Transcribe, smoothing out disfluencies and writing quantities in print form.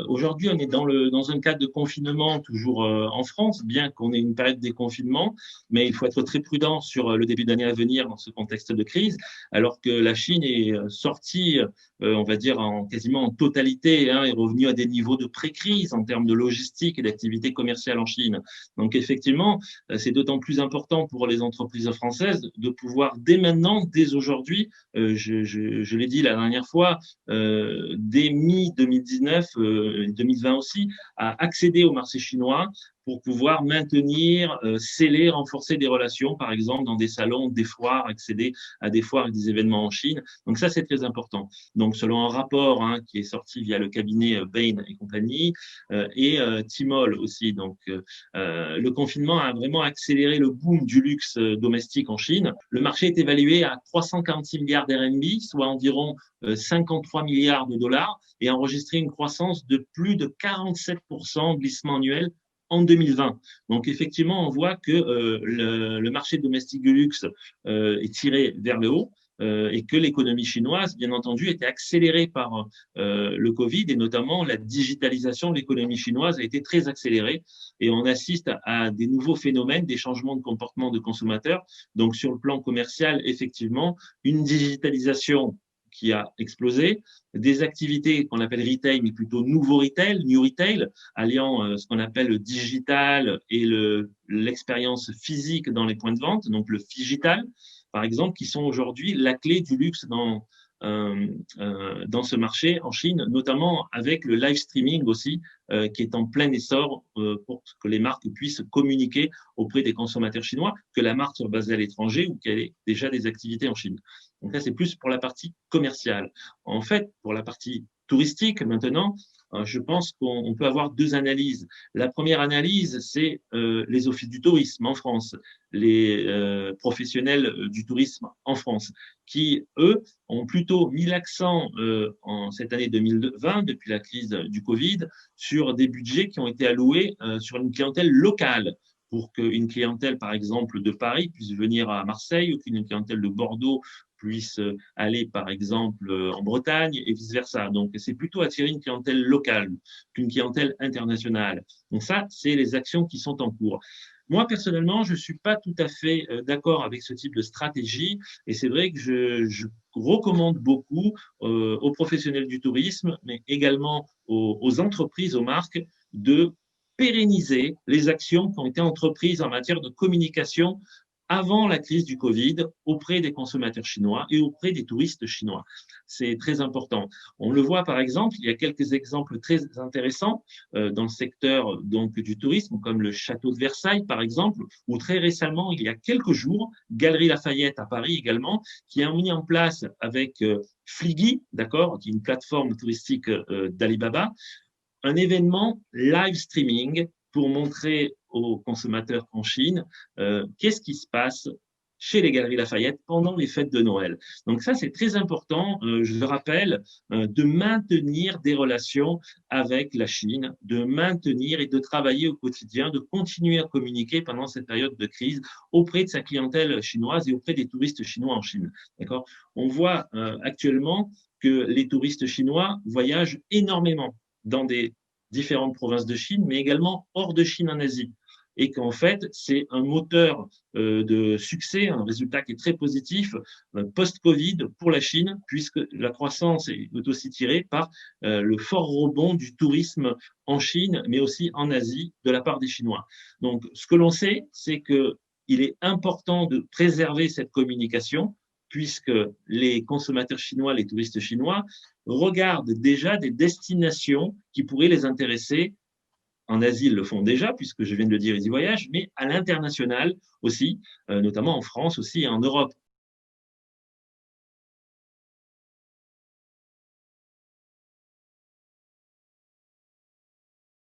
Aujourd'hui, on est dans un cadre de confinement, toujours en France, bien qu'on ait une période de déconfinement, mais il faut être très prudent sur le début d'année à venir dans ce contexte de crise, alors que la Chine est sortie, on va dire, quasiment en totalité, hein, est revenue à des niveaux de pré-crise en termes de logistique et d'activité commerciale en Chine. Donc, effectivement, c'est d'autant plus important pour les entreprises françaises de pouvoir, dès maintenant, dès aujourd'hui, je l'ai dit la dernière fois, dès mi-2019, 2020 aussi, à accéder au marché chinois pour pouvoir maintenir, sceller, renforcer des relations, par exemple, dans des salons, des foires, accéder à des foires et des événements en Chine. Donc ça, c'est très important. Donc, selon un rapport qui est sorti via le cabinet Bain et compagnie et Tmall aussi. Donc, le confinement a vraiment accéléré le boom du luxe domestique en Chine. Le marché est évalué à 346 milliards d'RMB, soit environ 53 milliards de dollars, et a enregistré une croissance de plus de 47% glissement annuel en 2020. Donc, effectivement, on voit que le marché domestique du luxe est tiré vers le haut et que l'économie chinoise, bien entendu, était accélérée par le Covid et notamment la digitalisation de l'économie chinoise a été très accélérée et on assiste à des nouveaux phénomènes, des changements de comportement de consommateurs. Donc, sur le plan commercial, effectivement, une digitalisation qui a explosé, des activités qu'on appelle retail, mais plutôt nouveau retail, new retail, alliant ce qu'on appelle le digital et l'expérience physique dans les points de vente, donc le phygital, par exemple, qui sont aujourd'hui la clé du luxe dans ce marché en Chine, notamment avec le live streaming aussi, qui est en plein essor pour que les marques puissent communiquer auprès des consommateurs chinois, que la marque soit basée à l'étranger ou qu'elle ait déjà des activités en Chine. Donc là, c'est plus pour la partie commerciale. En fait, pour la partie touristique, maintenant, je pense qu'on peut avoir deux analyses. La première analyse, c'est les offices du tourisme en France, les professionnels du tourisme en France, qui, eux, ont plutôt mis l'accent en cette année 2020, depuis la crise du Covid, sur des budgets qui ont été alloués sur une clientèle locale pour qu'une clientèle, par exemple, de Paris puisse venir à Marseille ou qu'une clientèle de Bordeaux puisse aller, par exemple, en Bretagne et vice-versa. Donc, c'est plutôt attirer une clientèle locale qu'une clientèle internationale. Donc, ça, c'est les actions qui sont en cours. Moi, personnellement, je ne suis pas tout à fait d'accord avec ce type de stratégie et c'est vrai que je recommande beaucoup aux professionnels du tourisme, mais également aux entreprises, aux marques, de pérenniser les actions qui ont été entreprises en matière de communication avant la crise du Covid auprès des consommateurs chinois et auprès des touristes chinois. C'est très important. On le voit par exemple, il y a quelques exemples très intéressants dans le secteur donc du tourisme, comme le château de Versailles par exemple, ou très récemment, il y a quelques jours, Galeries Lafayette à Paris également, qui a mis en place avec Fliggy, d'accord, qui est une plateforme touristique d'Alibaba, un événement live streaming pour montrer aux consommateurs en Chine qu'est-ce qui se passe chez les Galeries Lafayette pendant les fêtes de Noël. Donc ça, c'est très important, je le rappelle, de maintenir des relations avec la Chine, de maintenir et de travailler au quotidien, de continuer à communiquer pendant cette période de crise auprès de sa clientèle chinoise et auprès des touristes chinois en Chine. D'accord ? On voit actuellement que les touristes chinois voyagent énormément dans des différentes provinces de Chine, mais également hors de Chine en Asie. Et qu'en fait, c'est un moteur de succès, un résultat qui est très positif post-Covid pour la Chine, puisque la croissance est aussi tirée par le fort rebond du tourisme en Chine, mais aussi en Asie, de la part des Chinois. Donc, ce que l'on sait, c'est qu'il est important de préserver cette communication, puisque les consommateurs chinois, les touristes chinois, regardent déjà des destinations qui pourraient les intéresser. En Asie, ils le font déjà, puisque je viens de le dire, ils y voyagent, mais à l'international aussi, notamment en France aussi et en Europe.